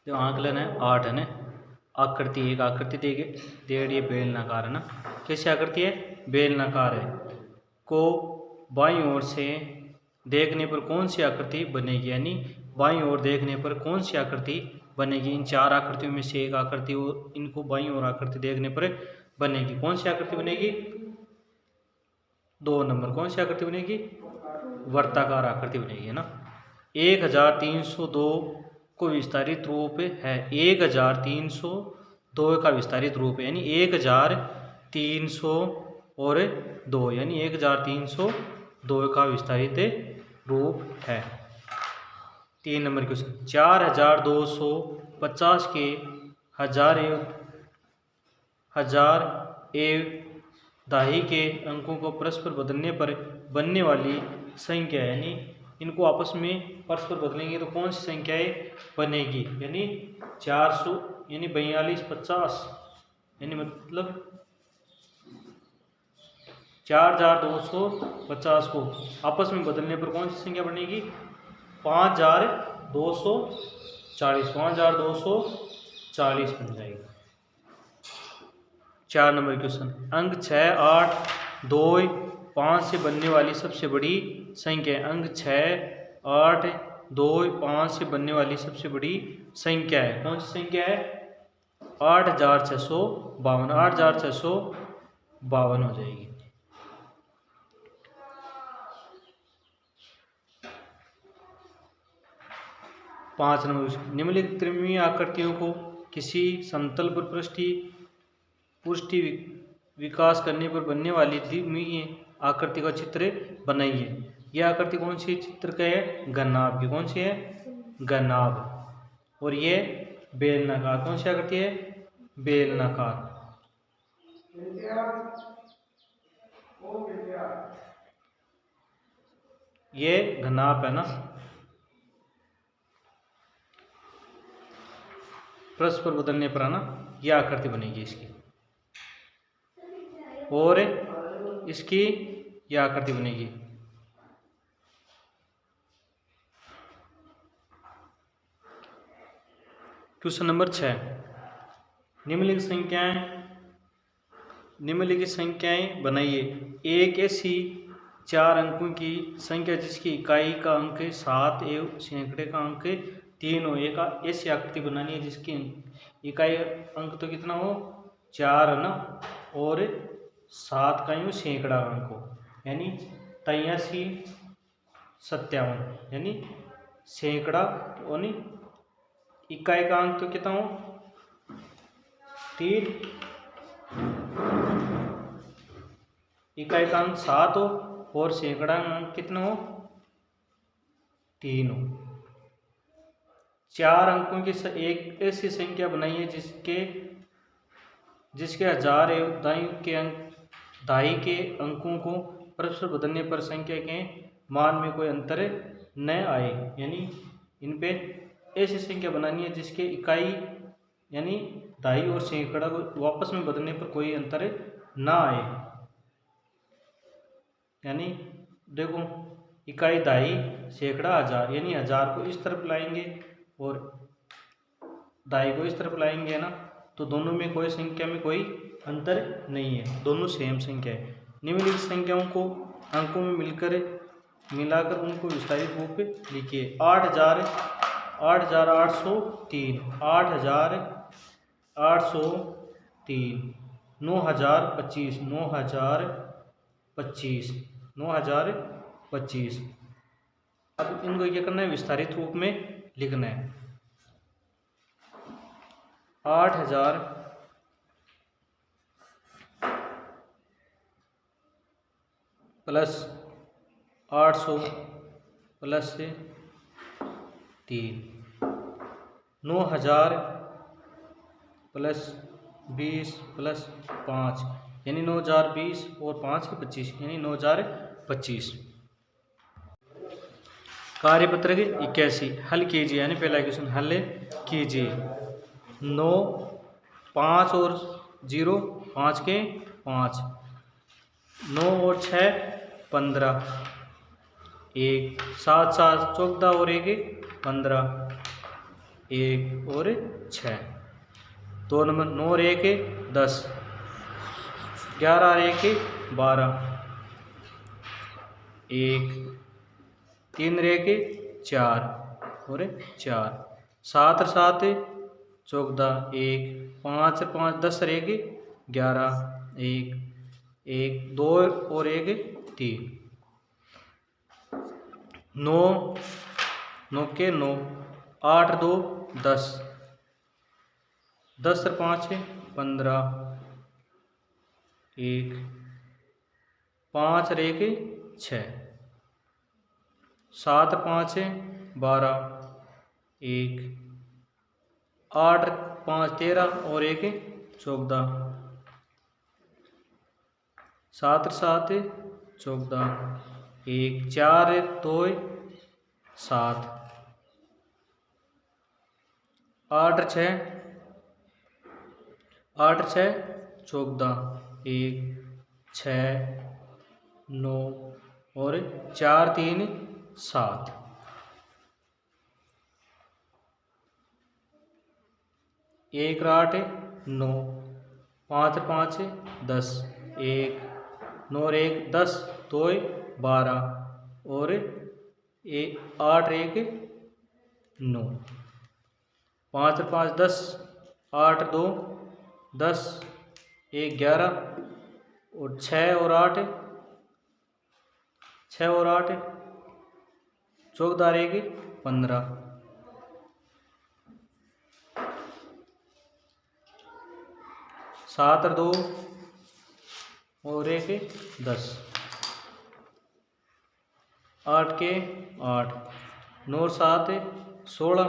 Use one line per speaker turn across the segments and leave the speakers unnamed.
तो आंकलन है 8 है ना। आकृति, एक आकृति दे रही है बेलनाकार है ना। कैसी आकृति है? बेलनाकार है। को बाईं ओर से देखने पर कौन सी आकृति बनेगी, यानी बाईं ओर देखने पर कौन सी आकृति बनेगी। इन 4 आकृतियों में से एक आकृति इनको बाईं ओर आकृति देखने पर बनेगी। कौन सी आकृति बनेगी? 2 नंबर। कौन सी आकृति बनेगी? वर्ताकार आकृति बनेगी है ना। 1302 को विस्तारित रूप है। 1302 का विस्तारित रूप है, यानी 1300 और 2, यानी 1302 का विस्तारित रूप है। 3 नंबर क्वेश्चन, 4250 के हजार एवं दाही के अंकों को परस्पर बदलने पर बनने वाली संख्या, यानी इनको आपस में परस्पर बदलेंगे तो कौन सी संख्याएं बनेगी, यानी 400 यानी 4250, यानी मतलब 4250 को आपस में बदलने पर कौन सी संख्या बनेगी? 5240, 5240 बन जाएगी। 4 नंबर क्वेश्चन, अंक 6, 8, 2, 5 से बनने वाली सबसे बड़ी संख्या। अंक 6, 8, 2, 5 से बनने वाली सबसे बड़ी संख्या है। कौन सी संख्या है? 8652, 8652 हो जाएगी। 5 नंबर, निम्नलिखित त्रिमितीय आकृतियों को किसी समतल पर पुष्टि विकास करने पर बनने वाली द्विमीय आकृति का चित्र बनाइए। यह आकृति कौन सी चित्र का है? घनाभ की। कौन सी है? घनाभ। और ये बेलनाकार। कौन सी आकृति है? बेलनाकार। ये घनाभ है ना। परस्पर बदलने पर है ना यह आकृति बनेगी इसकी, और इसकी यह आकृति बनेगी। क्वेश्चन नंबर 6, निम्नलिखित संख्याएं बनाइए। एक ऐसी 4 अंकों की संख्या जिसकी इकाई का अंक 7 एवं सैकड़े का अंक 3 हो। एक ऐसी आकृति बनानी है जिसकी इकाई अंक तो कितना हो? 4 है ना, और 7 का यूँ सैकड़ा अंक हो, यानी 83, 57, यानी सैकड़ा, यानी इकाई का अंक तो कितना हो? 3, इकाई का अंक 7 हो और सैकड़ा अंक कितना हो? 3 हो। 4 अंकों की एक ऐसी संख्या बनाइए जिसके हजार एवं दाई के अंकों को परस्पर बदलने पर संख्या के मान में कोई अंतर न आए, यानी इन पे ऐसी संख्या बनानी है जिसके इकाई यानी दाई और सैकड़ा को वापस में बदलने पर कोई अंतर ना आए। यानी देखो, इकाई दाई, सैकड़ा, हजार, यानी हजार को इस तरफ लाएंगे और दाई को इस तरफ लाएंगे है ना, तो दोनों में कोई संख्या में कोई अंतर नहीं है, दोनों सेम संख्या है। निम्नलिखित संख्याओं को अंकों में मिलाकर उनको विस्तारित रूप में लिखिए। 8803, 8803, 9025, 9025। अब इनको क्या करना है? विस्तारित रूप में लिखना है। 8000 प्लस 800 प्लस 3, 9000 प्लस 20 प्लस 5, यानी 9020 और 5 के 25, यानी 9025। कार्यपत्रक 81 हल कीजिए, यानी पहला क्वेश्चन हल कीजिए। 9, 5 और 0, 5 के 5, 9 और 6, 15, 1, 7, 7, 14 और 1, 15, 1 और 6। 2 नंबर 9 और 1 10, 11 और 1 12, 1 3 और 1 4 और 4, 7 और 7 14, 1 5 और 5 10 और 1 11, 1 1 2 और 1 3, 9 9 के 9, 8 2 10, 10 और 5 15, 1 5 और 1 6, 7 और 5 12, 1 8 5 13 और 1 14, 7 और 7 14, 1 4 2 7, 8 और 6 14, 1 6 9 और 4 3 7, 1 और 8 9, 5 और 5 10, 1 9 और 1 10 2 12 और 1 8 1 9, 5 और 5 10, 8 2 10, 1 11 और 6 और 8 14 और 1 15, 7 और 2 और 1 10, 8 के 8, 9 और 7 16,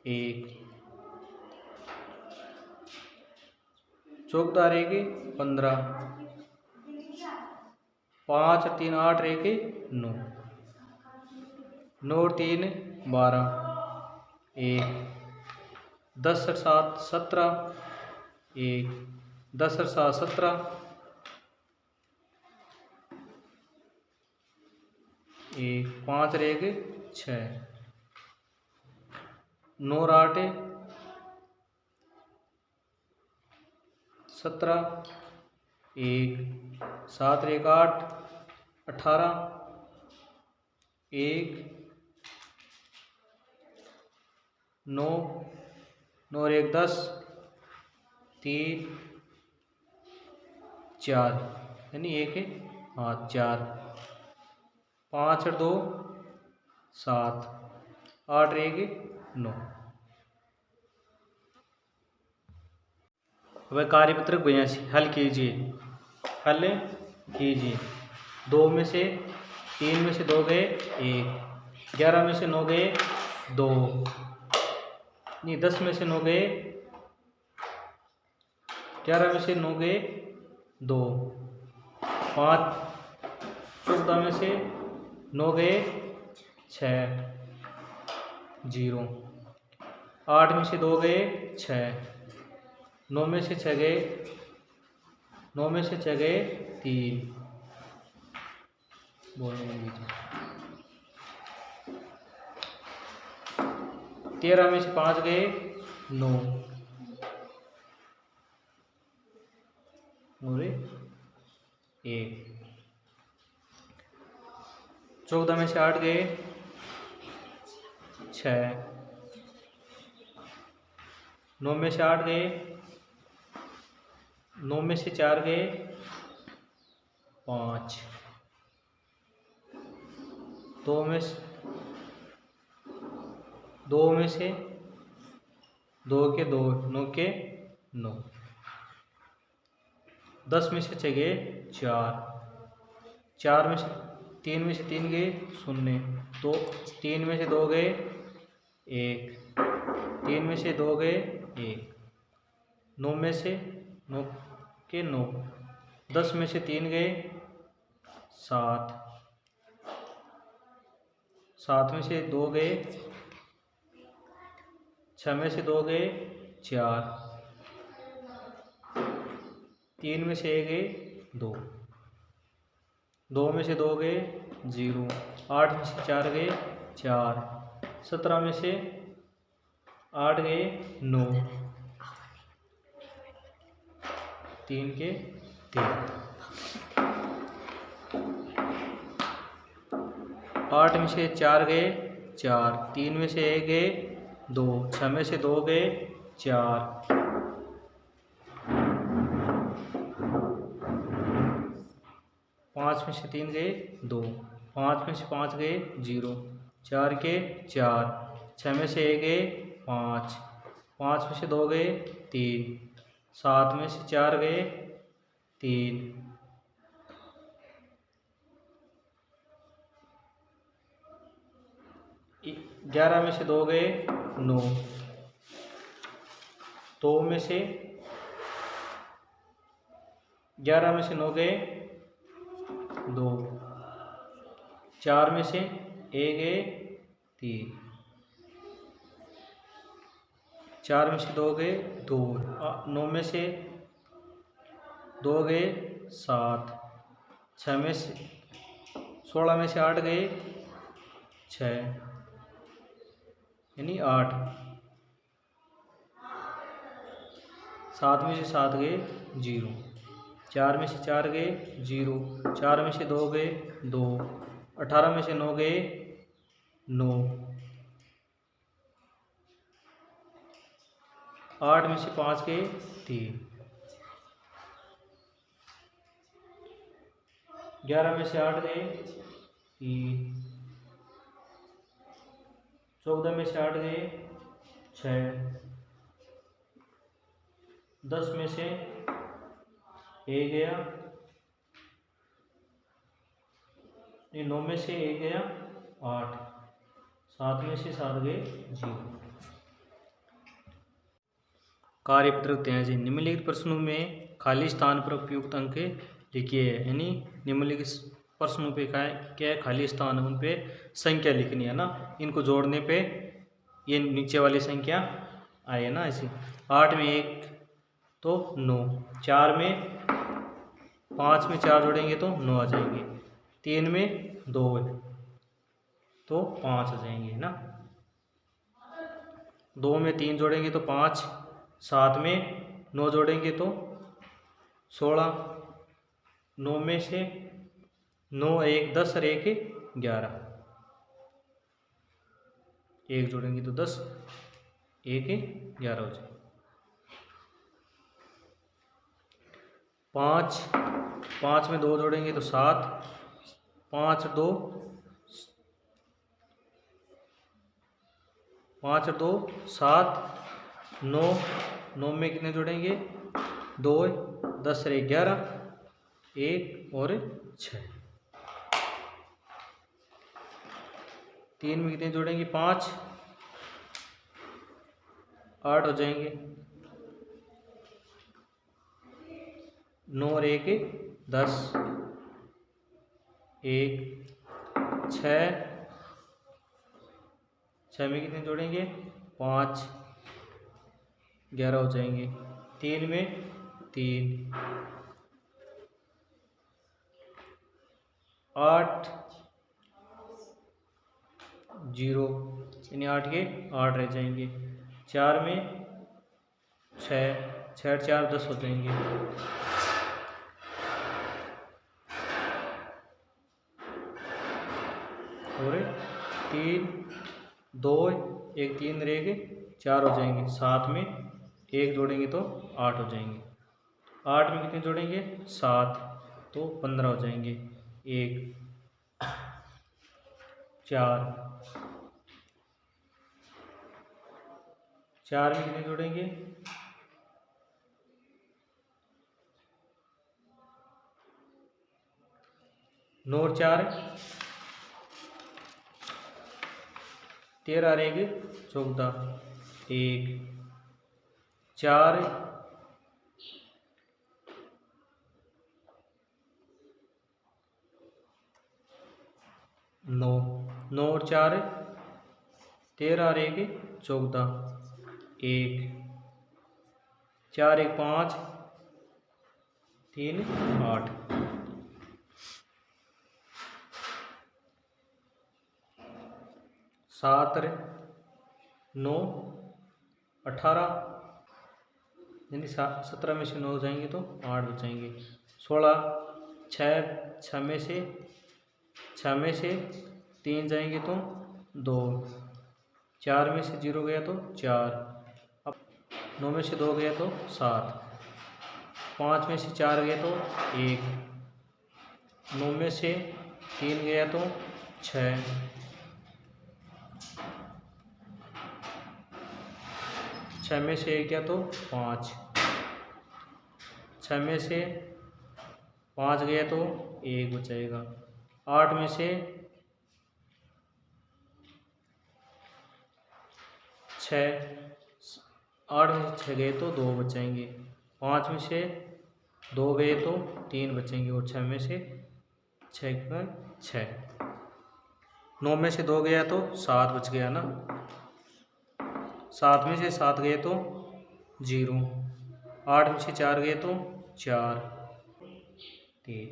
1 14 और 1 15, 5 और 3 8 और 1 9, 9 और 3 12, 1 10 और 7 17, 1 10 और 7 17, 1 5 और 1 6, 9 और 8 17, 1 7 और 1 8 18, 1 9 9 और 1 10, 3 4 यानी 1 हाथ 4, 5 और 2 7, 8 और 1 9। वह कार्यपत्रक 82 हल कीजिए। 2 में से 3 में से 2 गए 1, 11 में से 9 गए 2, नहीं 10 में से 9 गए 11 में से 9 गए 2, 5 14 में से 9 गए 6 0, 8 में से 2 गए 6, 9 में से 6 गए 3, 13 में से 5 गए 9 और 1, 14 में से 8 गए 6, 9 में से 8 गए 9 में से 4 गए 5, 2 में से 2 के 2 9 के 9, 10 में से 6 गए 4, 4 में से 3 में से 3 गए 0, 2 3 में से 2 गए 1, 3 में से 2 गए 1, 9 में से 9 के 9, 10 में से 3 गए 7, 7 में से 2 गए 6 में से 2 गए 4, 3 में से 1 गए 2, 2 में से 2 गए 0, 8 में से 4 गए 4, 17 में से 8 गए 9, 3 के 3। 8 में से 4 गए 4, 3 में से 1 गए 2, 6 में से 2 गए 4, 5 में से 3 गए 2, 5 में से 5 गए 0, 4 के 4, 6 में से 1 गए 5, 5 में से 2 गए 3, 7 में से 4 गए 3, 11 में से 2 गए 9, 2 में से 11 में से 9 गए 2, 4 में से 1 गए 3, 4 में से 2 गए 2, 9 में से 2 गए 7, 6 में से 16 में से 8 गए 6, यानी 8, 7 में से 7 गए 0, 4 में से 4 गए 0, 4 में से 2 गए 2, 18 में से 9 गए 9, 8 में से 5 गए 3, 11 में से 8 गए 3, 14 में से 8 गए 6, 10 में से 1 गया, 9 में से 1 गया 8, 7 में से 7 गए 0। कार्यपत्र हैं जी। निम्नलिखित प्रश्नों में खाली स्थान पर उपयुक्त अंक लिखिए, यानी निम्नलिखित प्रश्नों पे क्या है खाली स्थान, उन पे संख्या लिखनी है ना। इनको जोड़ने पे ये नीचे वाली संख्या आए ना ऐसी। 8 में 1 तो 9, 4 में 5 में 4 जोड़ेंगे तो 9 आ जाएंगे, 3 में 2 तो 5 आ जाएंगे है ना, 2 में 3 जोड़ेंगे तो 5, 7 में 9 जोड़ेंगे तो 16, 9 में से 9 1 10 और 1 11, 1 जोड़ेंगे तो 10, 1 11 हो जाए। 5 में 2 जोड़ेंगे तो 7, 5 और 2 7, 9 में कितने जोड़ेंगे 2, 10 और 11, 1 और 6, 3 में कितने जोड़ेंगे 5, 8 हो जाएंगे, 9 और 1 10, 1 6 में कितने जोड़ेंगे 5, 11 हो जाएंगे, 3 में 3, 8 0, यानी 8 के 8 रह जाएंगे, 4 में 6, 6 4 10 हो जाएंगे, और 3 2 1 3 रहेंगे 4 हो जाएंगे, 7 में 1 जोड़ेंगे तो 8 हो जाएंगे, 8 में कितने जोड़ेंगे 7 तो 15 हो जाएंगे, 1 4 में कितने जोड़ेंगे 9 और 4 13 और 1 14, 1 4 9, 9 और 4 13 और 1 14, 1 4 1 5 3 8, 7 7 9 18, यानी 17 में से 9 हो जाएंगे तो 8 बचेंगे। 16 6 में से 3 जाएंगे तो 2, 4 में से 0 गया तो 4, अब 9 में से 2 गया तो 7, 5 में से 4 गया तो 1, 9 में से 3 गया तो 6, 6 में से 1 गया तो 5, 6 में से 5 गया तो 1 बचेगा। 8 में से 6 गए तो 2 बचेंगे। 5 में से 2 गए तो 3 बचेंगे और 6 में से 6। 9 में से 2 गया तो 7 बच गया ना। 7 में से 7 गए तो 0, 8 में से 4 गए तो 4, 3,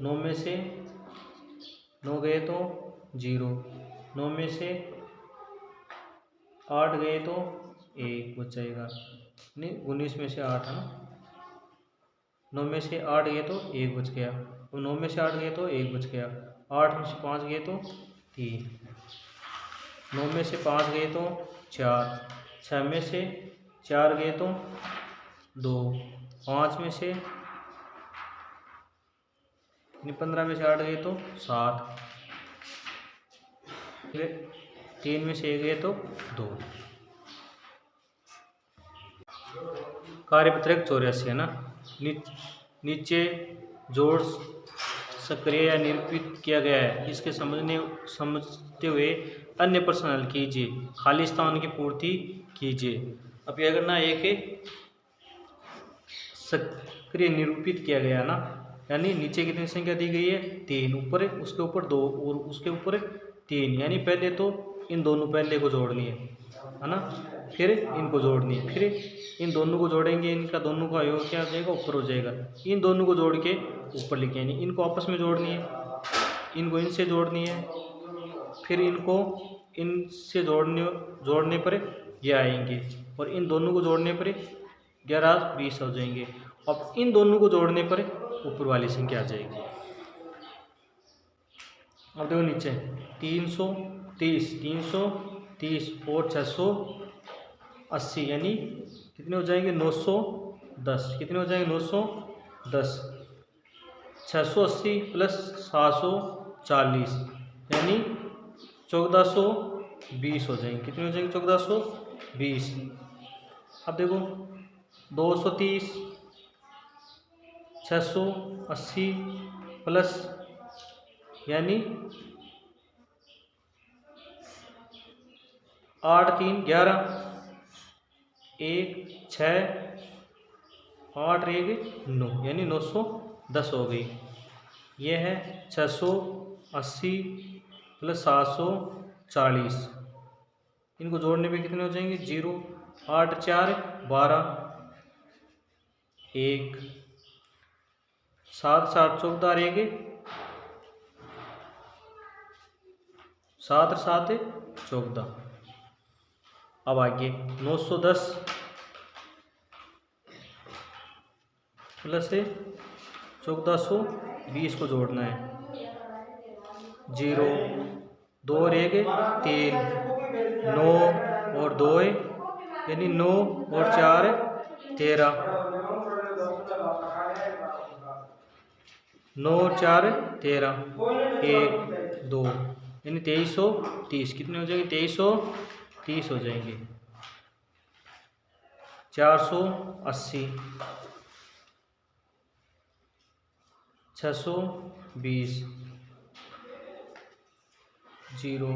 9 में से 9 गए तो 0, 9 में से 8 गए तो 1 बचेगा। नहीं, 19 में से 8 है ना। 9 में से 8 गए तो 1 बच गया, और 9 में से 8 गए तो 1 बच गया। 8 में से 5 गए तो 3, 9 में से 5 गए तो 4, 6 में से 4 गए तो 2, 5 में से 15 में से 8 गए तो 7, 3 में से 1 गए तो 2। कार्यपत्रक 84 है ना। नीचे जोड़ सक्रिय या निरूपित किया गया है, इसके समझते हुए अन्य प्रश्न हल कीजिए, खाली स्थान की पूर्ति कीजिए। अब यह करना एक सक्रिय निरूपित किया गया है ना, यानी नीचे कितनी संख्या दी गई है 3, ऊपर उसके ऊपर 2 और उसके ऊपर 3, यानी पहले तो इन दोनों पहले को जोड़नी है ना, फिर इनको जोड़नी है, फिर इन दोनों को जोड़ेंगे, इनका दोनों का योग क्या हो जाएगा, ऊपर हो जाएगा। इन दोनों को जोड़ के ऊपर लिखे, यानी इनको आपस में जोड़नी है, इनको इनसे जोड़नी है, फिर इनको इनसे जोड़ने पर ये आएंगे, और इन दोनों को जोड़ने पर 11 20 हो जाएंगे। अब इन दोनों को जोड़ने पर ऊपर वाली संख्या आ जाएगी। अब देखो नीचे 330 और 680, यानी कितने हो जाएंगे 910। कितने हो जाएंगे 910। 680 प्लस 740, यानी 1420 हो जाएंगे। कितने हो जाएंगे 1420। अब देखो 230 680 प्लस, यानी 8 3 11, 1 6 8 1 9, यानी 910 हो गई। यह है 680 प्लस 740, इनको जोड़ने पे कितने हो जाएंगे 0, 8 4 12, 1 7 7 14 1, 7 7 14। अब आगे 910 प्लस 1420 को जोड़ना है। 0 2 और 1 3, 9 और 2 यानी 9 और 4 13, 9 और 4 13, 1 2, यानी 2330। कितने हो जाएंगे 2330 हो जाएंगे। 480 620 0,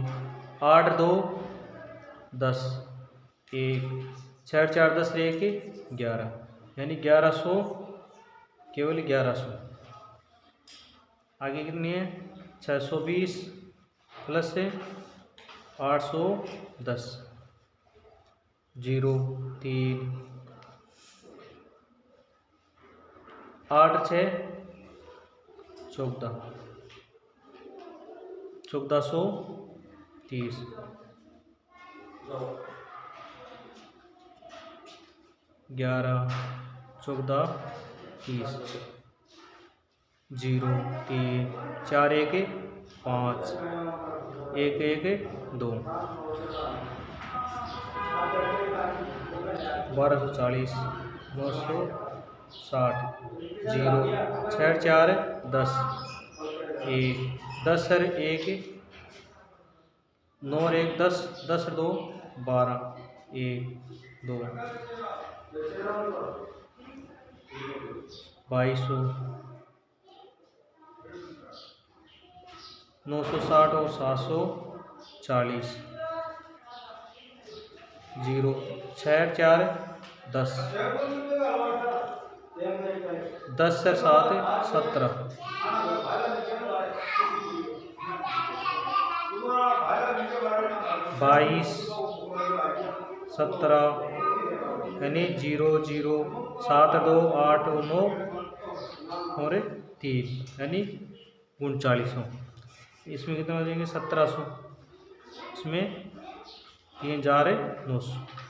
8 2 10, 1 6 4 10 1 11, यानी 1100, केवल 1100। आगे कितनी है 620 प्लस 810, 0 3 8 6 14, 1420 30, 11, 14, 30, 0, 3, 4, 1, 5, 1, 1, 2, 1240, 960, 0, 6, 4, 10, 1, 10 सर 1, 9 1, 10, 10 2, 12, 1, 2, 2200, 960 और 740, 0, 6, 4, 10, 10 सर 7, 17, 22, 17 यानी 0, 0, 7, 2, 8, 9 और 3 यानी 3900। इसमें कितना हो जाएंगे 1700, इसमें 3 4 900।